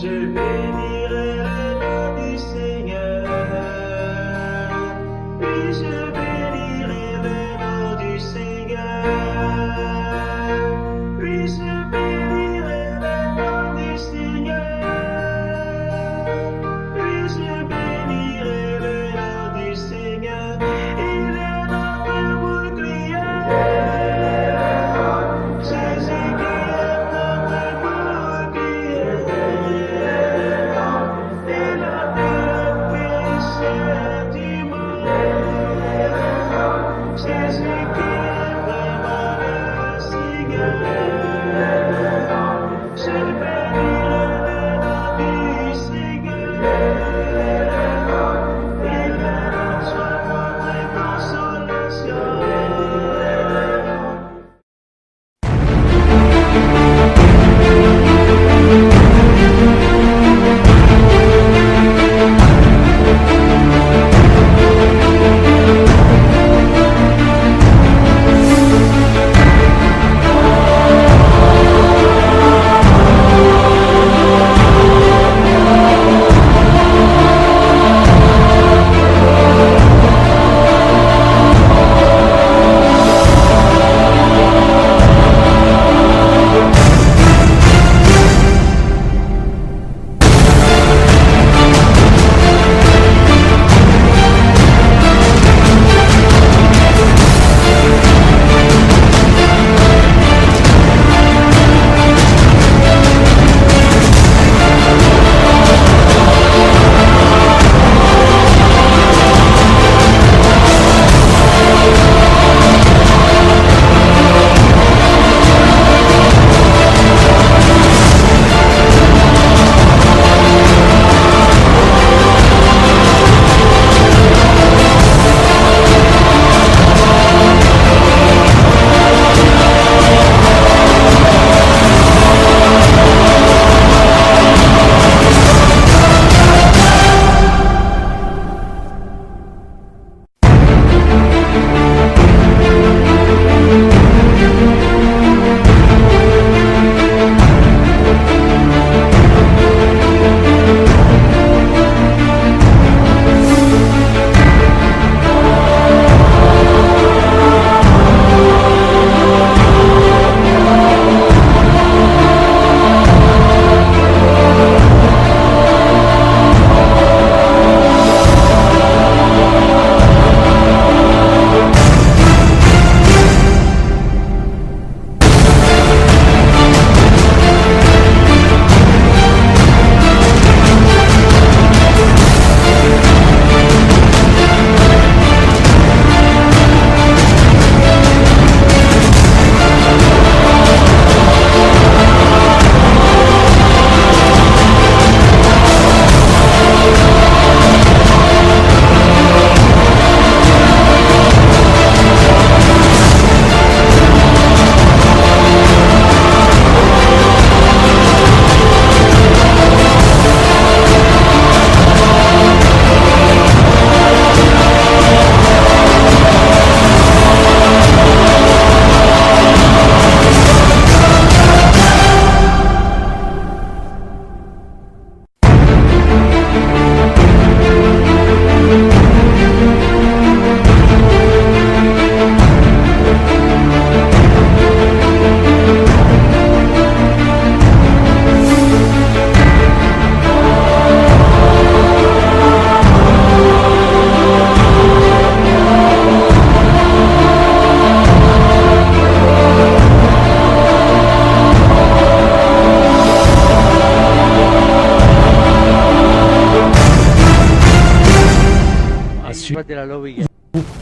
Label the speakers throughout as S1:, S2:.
S1: Je bénirai le nom du Seigneur. Oui, je bénirai le nom du Seigneur. Oui, je bénirai le nom du Seigneur. Oui, je bénirai le nom du Seigneur. Il est notre bouclier. Jésus qui est notre bouclier. Il a le péché du monde. Jésus qui est vraiment le Seigneur. Je bénirai le nom du Seigneur. Il est notre joie, notre consolation.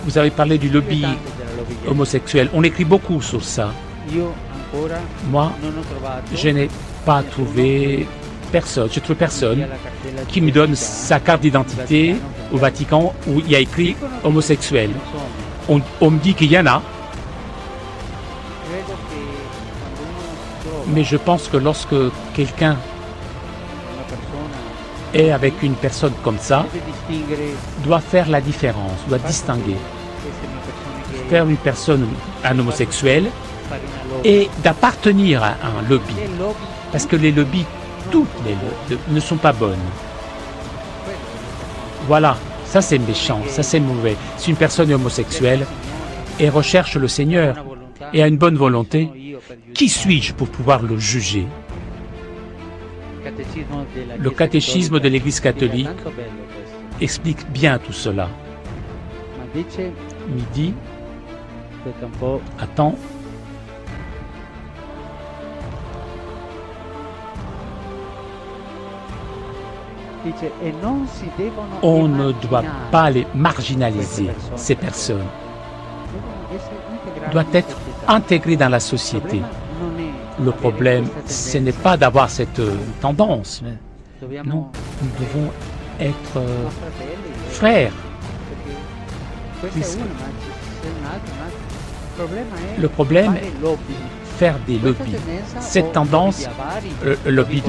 S2: Vous avez parlé du lobby homosexuel. On écrit beaucoup sur ça. Moi, je n'ai pas trouvé personne, je trouve personne qui me donne sa carte d'identité au Vatican où il y a écrit homosexuel. On me dit qu'il y en a, mais je pense que lorsque quelqu'un est avec une personne comme ça, doit faire la différence, doit distinguer. Faire une personne, un homosexuel, et d'appartenir à un lobby. Parce que les lobbies, toutes ne sont pas bonnes. Voilà, ça c'est méchant, ça c'est mauvais. Si une personne est homosexuelle et recherche le Seigneur et a une bonne volonté, qui suis-je pour pouvoir le juger? Le catéchisme de l'Église catholique explique bien tout cela. Midi, attends. On ne doit pas les marginaliser, ces personnes. Doivent être intégrées dans la société. Le problème, ce n'est pas d'avoir cette tendance. Non, nous devons être frères. Le problème, faire des lobbies. Cette tendance, le lobby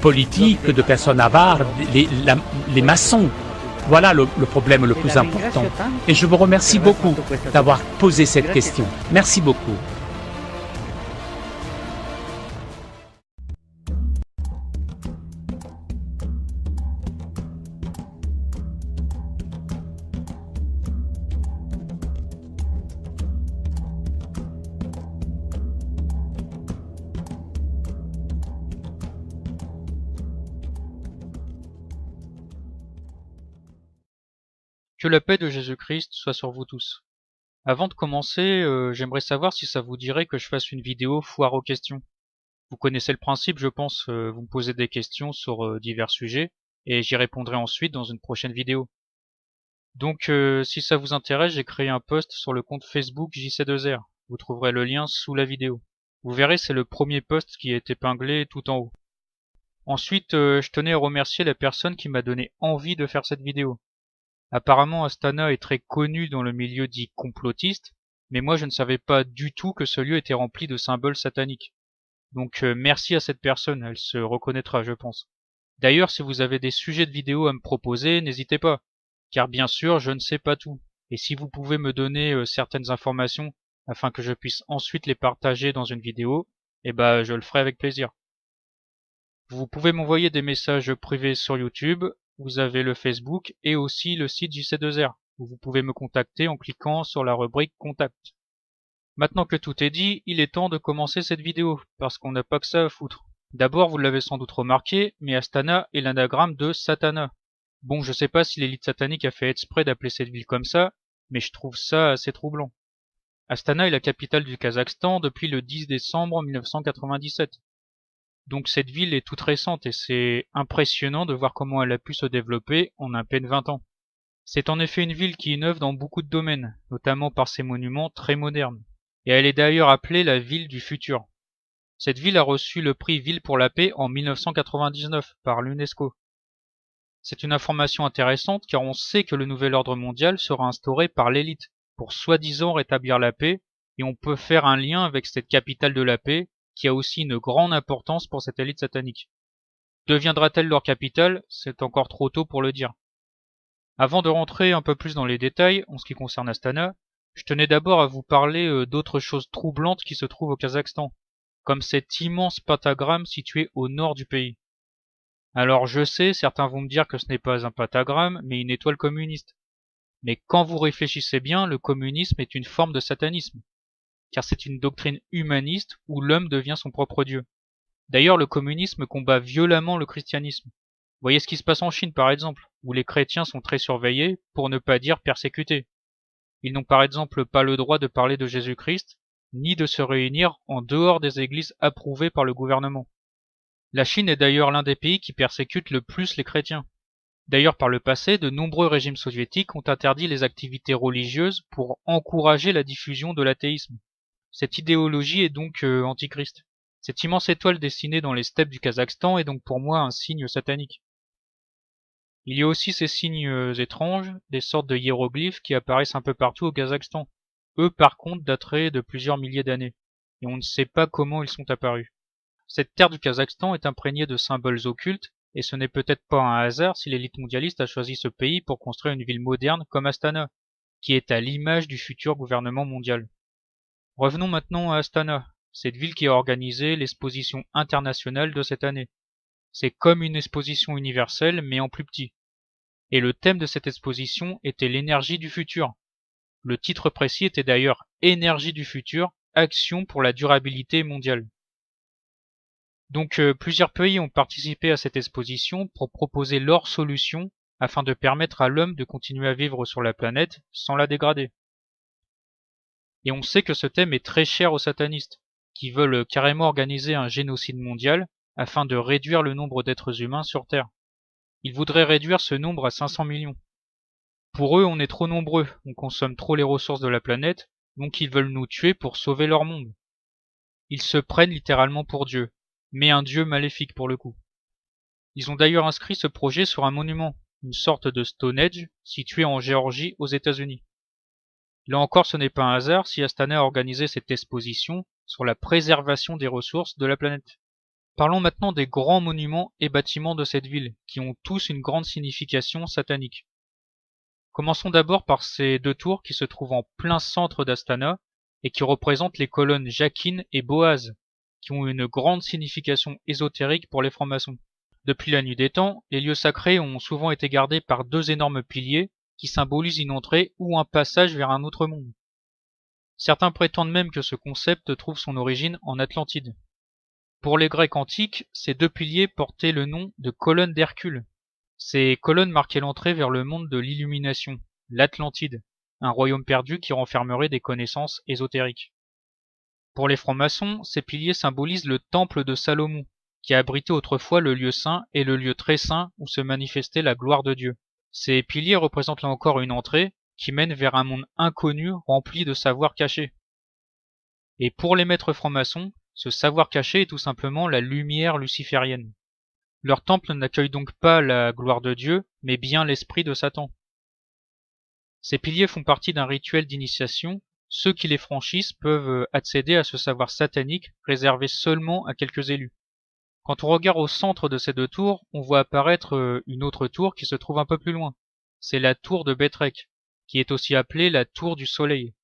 S2: politique, de personnes avares, les maçons, voilà le problème le plus important. Et je vous remercie beaucoup d'avoir posé cette question. Merci beaucoup.
S3: Que la paix de Jésus-Christ soit sur vous tous. Avant de commencer, j'aimerais savoir si ça vous dirait que je fasse une vidéo foire aux questions. Vous connaissez le principe, je pense, vous me posez des questions sur divers sujets, et j'y répondrai ensuite dans une prochaine vidéo. Donc si ça vous intéresse, j'ai créé un post sur le compte Facebook JC2R. Vous trouverez le lien sous la vidéo. Vous verrez, c'est le premier post qui est épinglé tout en haut. Ensuite, je tenais à remercier la personne qui m'a donné envie de faire cette vidéo. Apparemment, Astana est très connu dans le milieu dit complotiste, mais moi je ne savais pas du tout que ce lieu était rempli de symboles sataniques. Donc merci à cette personne, elle se reconnaîtra, je pense. D'ailleurs, si vous avez des sujets de vidéos à me proposer, n'hésitez pas, car bien sûr, je ne sais pas tout. Et si vous pouvez me donner certaines informations afin que je puisse ensuite les partager dans une vidéo, eh ben je le ferai avec plaisir. Vous pouvez m'envoyer des messages privés sur YouTube. Vous avez le Facebook et aussi le site JC2R, où vous pouvez me contacter en cliquant sur la rubrique Contact. Maintenant que tout est dit, il est temps de commencer cette vidéo, parce qu'on n'a pas que ça à foutre. D'abord, vous l'avez sans doute remarqué, mais Astana est l'anagramme de Satana. Bon, je sais pas si l'élite satanique a fait exprès d'appeler cette ville comme ça, mais je trouve ça assez troublant. Astana est la capitale du Kazakhstan depuis le 10 décembre 1997. Donc cette ville est toute récente et c'est impressionnant de voir comment elle a pu se développer en à peine 20 ans. C'est en effet une ville qui innove dans beaucoup de domaines, notamment par ses monuments très modernes. Et elle est d'ailleurs appelée la ville du futur. Cette ville a reçu le prix Ville pour la paix en 1999 par l'UNESCO. C'est une information intéressante car on sait que le nouvel ordre mondial sera instauré par l'élite pour soi-disant rétablir la paix et on peut faire un lien avec cette capitale de la paix qui a aussi une grande importance pour cette élite satanique. Deviendra-t-elle leur capitale? C'est encore trop tôt pour le dire. Avant de rentrer un peu plus dans les détails en ce qui concerne Astana, je tenais d'abord à vous parler d'autres choses troublantes qui se trouvent au Kazakhstan, comme cet immense pentagramme situé au nord du pays. Alors je sais, certains vont me dire que ce n'est pas un pentagramme, mais une étoile communiste. Mais quand vous réfléchissez bien, le communisme est une forme de satanisme, car c'est une doctrine humaniste où l'homme devient son propre dieu. D'ailleurs, le communisme combat violemment le christianisme. Voyez ce qui se passe en Chine par exemple, où les chrétiens sont très surveillés, pour ne pas dire persécutés. Ils n'ont par exemple pas le droit de parler de Jésus-Christ, ni de se réunir en dehors des églises approuvées par le gouvernement. La Chine est d'ailleurs l'un des pays qui persécute le plus les chrétiens. D'ailleurs, par le passé, de nombreux régimes soviétiques ont interdit les activités religieuses pour encourager la diffusion de l'athéisme. Cette idéologie est donc antichrist. Cette immense étoile dessinée dans les steppes du Kazakhstan est donc pour moi un signe satanique. Il y a aussi ces signes étranges, des sortes de hiéroglyphes qui apparaissent un peu partout au Kazakhstan. Eux par contre dateraient de plusieurs milliers d'années, et on ne sait pas comment ils sont apparus. Cette terre du Kazakhstan est imprégnée de symboles occultes, et ce n'est peut-être pas un hasard si l'élite mondialiste a choisi ce pays pour construire une ville moderne comme Astana, qui est à l'image du futur gouvernement mondial. Revenons maintenant à Astana. cette ville qui a organisé l'exposition internationale de cette année. C'est comme une exposition universelle, mais en plus petit. Et le thème de cette exposition était l'énergie du futur. Le titre précis était d'ailleurs Énergie du futur, action pour la durabilité mondiale. Donc plusieurs pays ont participé à cette exposition pour proposer leurs solutions afin de permettre à l'homme de continuer à vivre sur la planète sans la dégrader. Et on sait que ce thème est très cher aux satanistes, qui veulent carrément organiser un génocide mondial afin de réduire le nombre d'êtres humains sur Terre. Ils voudraient réduire ce nombre à 500 millions. Pour eux, on est trop nombreux, on consomme trop les ressources de la planète, donc ils veulent nous tuer pour sauver leur monde. Ils se prennent littéralement pour Dieu, mais un Dieu maléfique pour le coup. Ils ont d'ailleurs inscrit ce projet sur un monument, une sorte de Stonehenge, situé en Géorgie aux États-Unis. Là encore, ce n'est pas un hasard si Astana a organisé cette exposition sur la préservation des ressources de la planète. Parlons maintenant des grands monuments et bâtiments de cette ville, qui ont tous une grande signification satanique. Commençons d'abord par ces deux tours qui se trouvent en plein centre d'Astana et qui représentent les colonnes Jachin et Boaz, qui ont une grande signification ésotérique pour les francs-maçons. Depuis la nuit des temps, les lieux sacrés ont souvent été gardés par deux énormes piliers qui symbolisent une entrée ou un passage vers un autre monde. Certains prétendent même que ce concept trouve son origine en Atlantide. Pour les Grecs antiques, ces deux piliers portaient le nom de colonnes d'Hercule. Ces colonnes marquaient l'entrée vers le monde de l'illumination, l'Atlantide, un royaume perdu qui renfermerait des connaissances ésotériques. Pour les francs-maçons, ces piliers symbolisent le temple de Salomon, qui a abrité autrefois le lieu saint et le lieu très saint où se manifestait la gloire de Dieu. Ces piliers représentent là encore une entrée qui mène vers un monde inconnu rempli de savoirs cachés. Et pour les maîtres francs-maçons, ce savoir caché est tout simplement la lumière luciférienne. Leur temple n'accueille donc pas la gloire de Dieu, mais bien l'esprit de Satan. Ces piliers font partie d'un rituel d'initiation. Ceux qui les franchissent peuvent accéder à ce savoir satanique réservé seulement à quelques élus. Quand on regarde au centre de ces deux tours, on voit apparaître une autre tour qui se trouve un peu plus loin. C'est la tour de Bétrek, qui est aussi appelée la tour du soleil.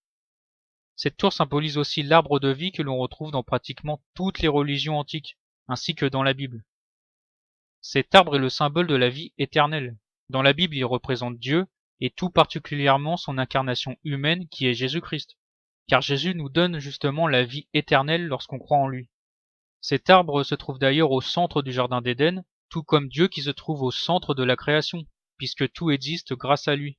S3: Cette tour symbolise aussi l'arbre de vie que l'on retrouve dans pratiquement toutes les religions antiques, ainsi que dans la Bible. Cet arbre est le symbole de la vie éternelle. Dans la Bible, il représente Dieu, et tout particulièrement son incarnation humaine qui est Jésus-Christ. Car Jésus nous donne justement la vie éternelle lorsqu'on croit en lui. Cet arbre se trouve d'ailleurs au centre du jardin d'Éden, tout comme Dieu qui se trouve au centre de la création, puisque tout existe grâce à lui.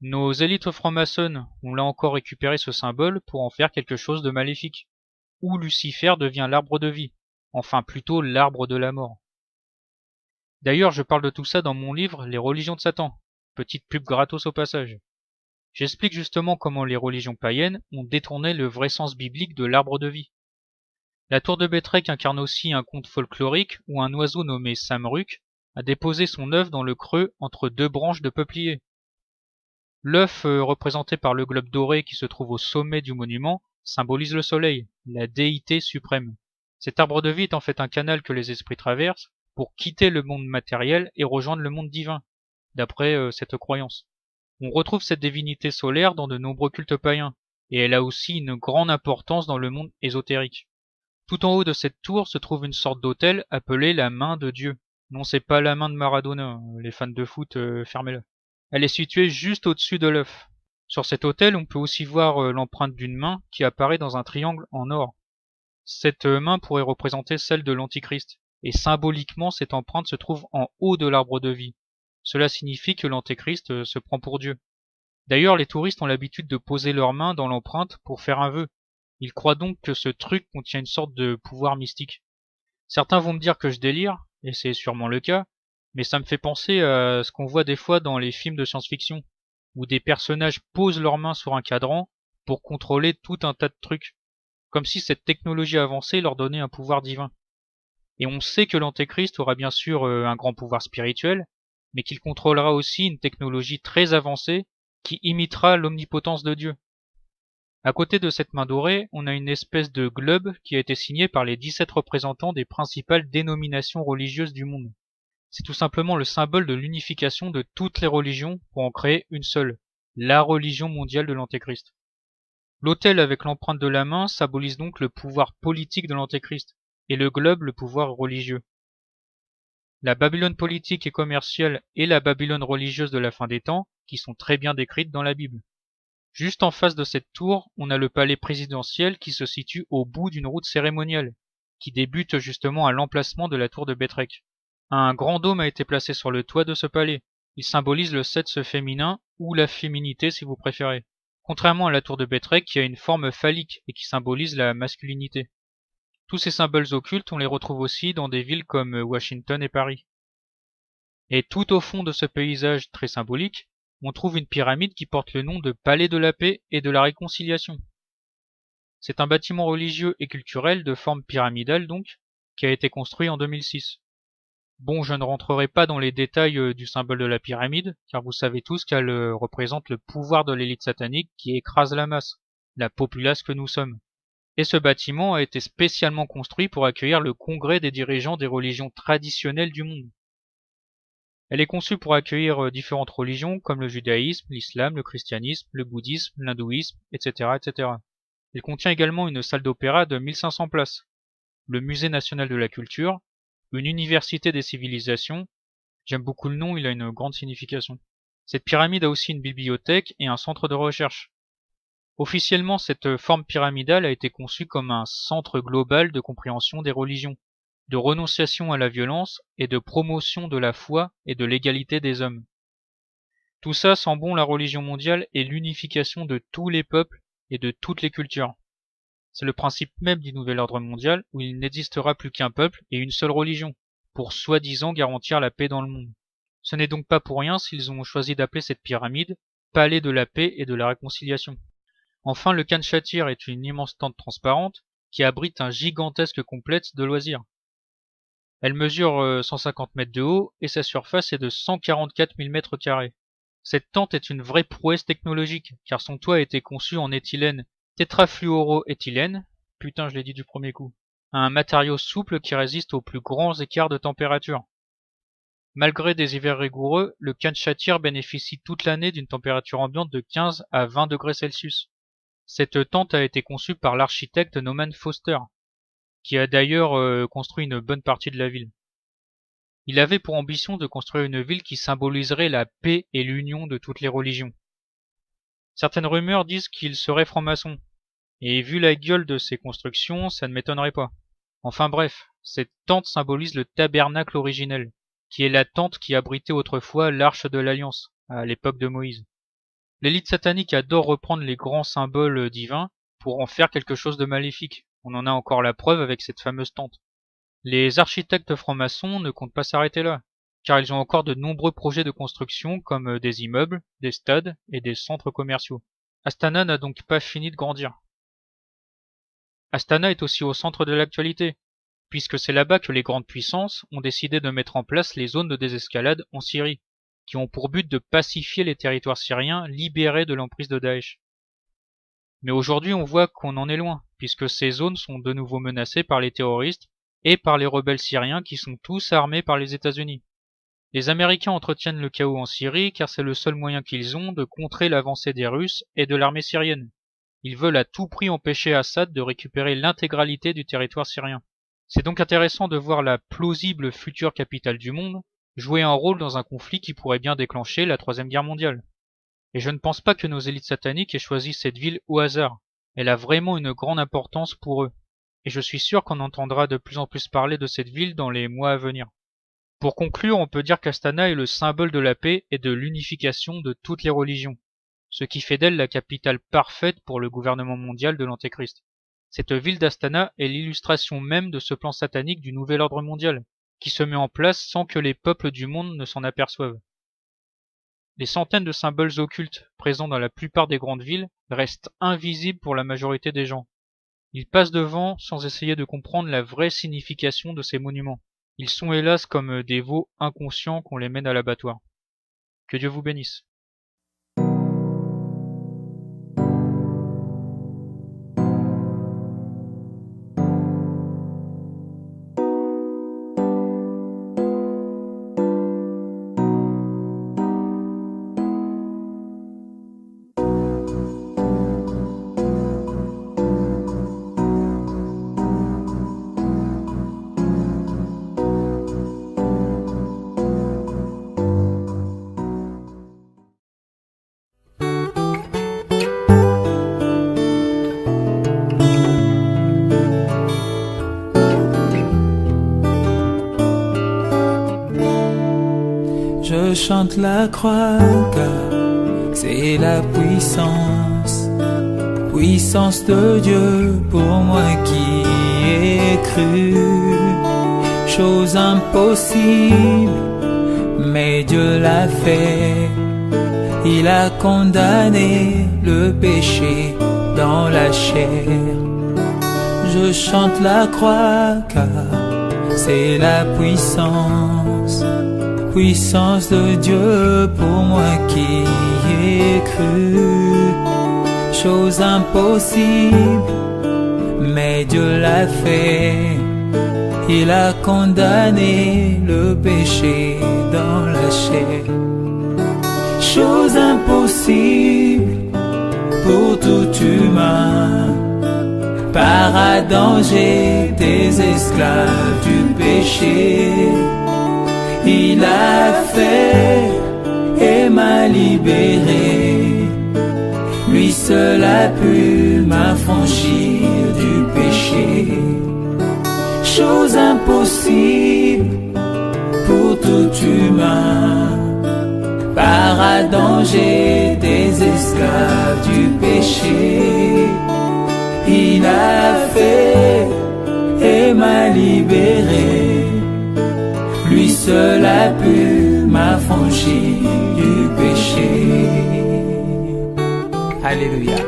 S3: Nos élites franc-maçonnes ont là encore récupéré ce symbole pour en faire quelque chose de maléfique, où Lucifer devient l'arbre de vie, enfin plutôt l'arbre de la mort. D'ailleurs, je parle de tout ça dans mon livre Les religions de Satan, petite pub gratos au passage. J'explique justement comment les religions païennes ont détourné le vrai sens biblique de l'arbre de vie. La tour de Bétrek incarne aussi un conte folklorique où un oiseau nommé Samruk a déposé son œuf dans le creux entre deux branches de peuplier. L'œuf, représenté par le globe doré qui se trouve au sommet du monument, symbolise le soleil, la déité suprême. Cet arbre de vie est en fait un canal que les esprits traversent pour quitter le monde matériel et rejoindre le monde divin, d'après cette croyance. On retrouve cette divinité solaire dans de nombreux cultes païens, et elle a aussi une grande importance dans le monde ésotérique. Tout en haut de cette tour se trouve une sorte d'autel appelé la main de Dieu. Non, c'est pas la main de Maradona, les fans de foot, fermez-la. Elle est située juste au-dessus de l'œuf. Sur cet autel, on peut aussi voir l'empreinte d'une main qui apparaît dans un triangle en or. Cette main pourrait représenter celle de l'Antichrist, et symboliquement cette empreinte se trouve en haut de l'arbre de vie. Cela signifie que l'Antéchrist se prend pour Dieu. D'ailleurs, les touristes ont l'habitude de poser leurs mains dans l'empreinte pour faire un vœu. Ils croient donc que ce truc contient une sorte de pouvoir mystique. Certains vont me dire que je délire, et c'est sûrement le cas, mais ça me fait penser à ce qu'on voit des fois dans les films de science-fiction, où des personnages posent leurs mains sur un cadran pour contrôler tout un tas de trucs, comme si cette technologie avancée leur donnait un pouvoir divin. Et on sait que l'Antéchrist aura bien sûr un grand pouvoir spirituel, mais qu'il contrôlera aussi une technologie très avancée qui imitera l'omnipotence de Dieu. À côté de cette main dorée, on a une espèce de globe qui a été signé par les 17 représentants des principales dénominations religieuses du monde. C'est tout simplement le symbole de l'unification de toutes les religions pour en créer une seule, la religion mondiale de l'Antéchrist. L'autel avec l'empreinte de la main symbolise donc le pouvoir politique de l'Antéchrist, et le globe le pouvoir religieux. La Babylone politique et commerciale et la Babylone religieuse de la fin des temps, qui sont très bien décrites dans la Bible. Juste en face de cette tour, on a le palais présidentiel qui se situe au bout d'une route cérémoniale, qui débute justement à l'emplacement de la tour de Bétrek. Un grand dôme a été placé sur le toit de ce palais. Il symbolise le sexe féminin, ou la féminité si vous préférez. Contrairement à la tour de Bétrek qui a une forme phallique et qui symbolise la masculinité. Tous ces symboles occultes, on les retrouve aussi dans des villes comme Washington et Paris. Et tout au fond de ce paysage très symbolique, on trouve une pyramide qui porte le nom de Palais de la Paix et de la Réconciliation. C'est un bâtiment religieux et culturel de forme pyramidale donc, qui a été construit en 2006. Bon, je ne rentrerai pas dans les détails du symbole de la pyramide, car vous savez tous qu'elle représente le pouvoir de l'élite satanique qui écrase la masse, la populace que nous sommes. Et ce bâtiment a été spécialement construit pour accueillir le congrès des dirigeants des religions traditionnelles du monde. Elle est conçue pour accueillir différentes religions comme le judaïsme, l'islam, le christianisme, le bouddhisme, l'hindouisme, etc., etc. Elle contient également une salle d'opéra de 1500 places, le musée national de la culture, une université des civilisations. J'aime beaucoup le nom, il a une grande signification. Cette pyramide a aussi une bibliothèque et un centre de recherche. Officiellement, cette forme pyramidale a été conçue comme un centre global de compréhension des religions, de renonciation à la violence et de promotion de la foi et de l'égalité des hommes. Tout ça sent bon la religion mondiale et l'unification de tous les peuples et de toutes les cultures. C'est le principe même du nouvel ordre mondial où il n'existera plus qu'un peuple et une seule religion, pour soi-disant garantir la paix dans le monde. Ce n'est donc pas pour rien s'ils ont choisi d'appeler cette pyramide Palais de la Paix et de la Réconciliation. Enfin, le Khan Shatyr est une immense tente transparente qui abrite un gigantesque complexe de loisirs. Elle mesure 150 mètres de haut et sa surface est de 144 000 mètres carrés. Cette tente est une vraie prouesse technologique car son toit a été conçu en éthylène tétrafluoroéthylène, putain je l'ai dit du premier coup, un matériau souple qui résiste aux plus grands écarts de température. Malgré des hivers rigoureux, le Khan Shatyr bénéficie toute l'année d'une température ambiante de 15 à 20 degrés Celsius. Cette tente a été conçue par l'architecte Norman Foster, qui a d'ailleurs construit une bonne partie de la ville. Il avait pour ambition de construire une ville qui symboliserait la paix et l'union de toutes les religions. Certaines rumeurs disent qu'il serait franc-maçon, et vu la gueule de ses constructions, ça ne m'étonnerait pas. Enfin bref, cette tente symbolise le tabernacle originel, qui est la tente qui abritait autrefois l'arche de l'Alliance, à l'époque de Moïse. L'élite satanique adore reprendre les grands symboles divins pour en faire quelque chose de maléfique. On en a encore la preuve avec cette fameuse tente. Les architectes francs-maçons ne comptent pas s'arrêter là, car ils ont encore de nombreux projets de construction comme des immeubles, des stades et des centres commerciaux. Astana n'a donc pas fini de grandir. Astana est aussi au centre de l'actualité, puisque c'est là-bas que les grandes puissances ont décidé de mettre en place les zones de désescalade en Syrie, qui ont pour but de pacifier les territoires syriens libérés de l'emprise de Daesh. Mais aujourd'hui on voit qu'on en est loin, puisque ces zones sont de nouveau menacées par les terroristes et par les rebelles syriens qui sont tous armés par les États-Unis. Les Américains entretiennent le chaos en Syrie car c'est le seul moyen qu'ils ont de contrer l'avancée des Russes et de l'armée syrienne. Ils veulent à tout prix empêcher Assad de récupérer l'intégralité du territoire syrien. C'est donc intéressant de voir la plausible future capitale du monde jouer un rôle dans un conflit qui pourrait bien déclencher la Troisième Guerre mondiale. Et je ne pense pas que nos élites sataniques aient choisi cette ville au hasard. Elle a vraiment une grande importance pour eux. Et je suis sûr qu'on entendra de plus en plus parler de cette ville dans les mois à venir. Pour conclure, on peut dire qu'Astana est le symbole de la paix et de l'unification de toutes les religions, ce qui fait d'elle la capitale parfaite pour le gouvernement mondial de l'Antéchrist. Cette ville d'Astana est l'illustration même de ce plan satanique du nouvel ordre mondial, qui se met en place sans que les peuples du monde ne s'en aperçoivent. Les centaines de symboles occultes présents dans la plupart des grandes villes restent invisibles pour la majorité des gens. Ils passent devant sans essayer de comprendre la vraie signification de ces monuments. Ils sont hélas comme des veaux inconscients qu'on les mène à l'abattoir. Que Dieu vous bénisse.
S4: chante la croix car c'est la puissance, puissance de Dieu pour moi qui ai cru. Chose impossible, mais Dieu l'a fait. Il a condamné le péché dans la chair. Je chante la croix car c'est la puissance, puissance de Dieu pour moi qui ai cru. Chose impossible, mais Dieu l'a fait. Il a condamné le péché dans la chair. Chose impossible pour tout humain. Par Adam j'étais esclave du péché. Il a fait et m'a libéré. Lui seul a pu m'affranchir du péché. Chose impossible pour tout humain. Par Adam j'étais esclave du péché. Il a fait et m'a libéré. Lui seul a pu m'affranchir du péché. Alléluia.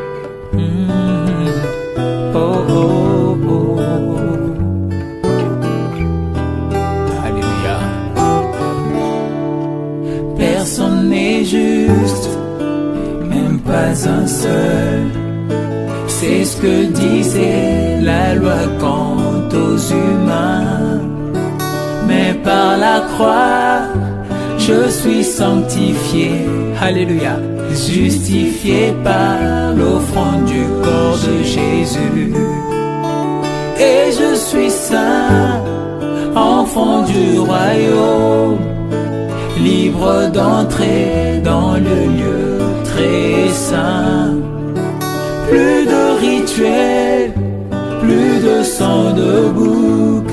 S4: Oh, oh, oh. Alléluia. Personne n'est juste, même pas un seul. C'est ce que disait la loi quant aux humains. Mais par la croix, je suis sanctifié. Alléluia. Justifié par l'offrande du corps de Jésus. Et je suis saint, enfant du royaume, libre d'entrer dans le lieu très saint. Plus de rituels, plus de sang de bouc.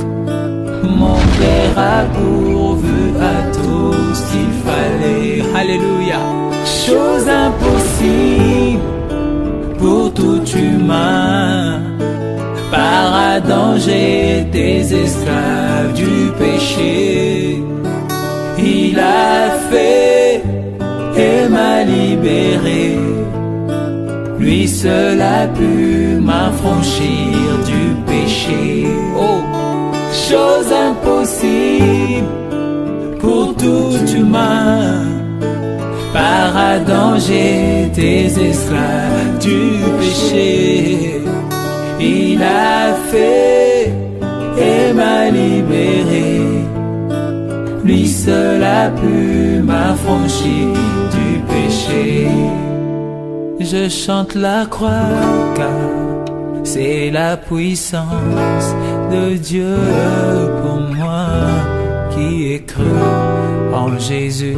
S4: Mon Père a pourvu à tout ce qu'il fallait. Alléluia. Chose impossible pour tout humain. Par Adam j'étais esclave du péché. Il a fait et m'a libéré. Lui seul a pu m'affranchir du péché. Oh, chose impossible pour tout humain. Par Adam j'étais esclave du péché. Il a fait et m'a libéré. Lui seul a pu m'affranchir du péché. Je chante la croix car c'est la puissance de Dieu pour moi qui ai cru en Jésus.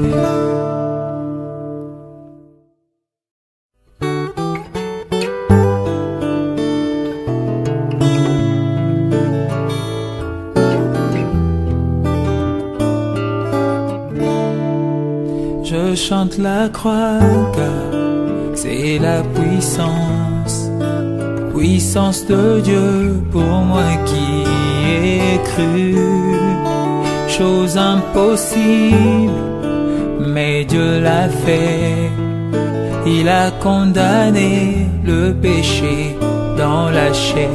S4: Je chante la croix car c'est la puissance, puissance de Dieu pour moi qui ai cru. Chose impossible, mais Dieu l'a fait. Il a condamné le péché dans la chair.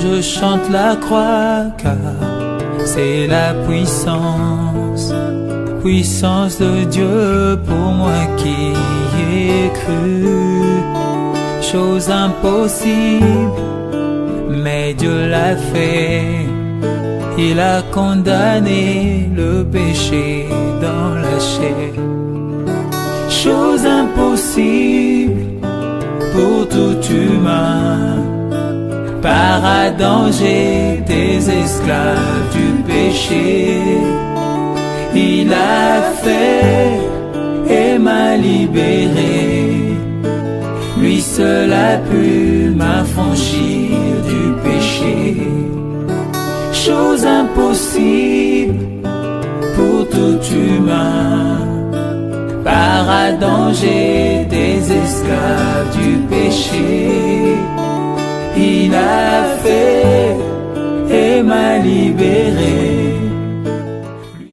S4: Je chante la croix car c'est la puissance, puissance de Dieu pour moi qui ai cru. Chose impossible, mais Dieu l'a fait. Il a condamné le péché dans la chair. Chose impossible pour tout humain. Par Adam j'étais esclave du péché. Il a fait et m'a libéré. Lui seul a pu m'affranchir du péché. Chose impossible pour tout humain. Par Adam j'ai des esclaves du péché. Il a fait et m'a libéré.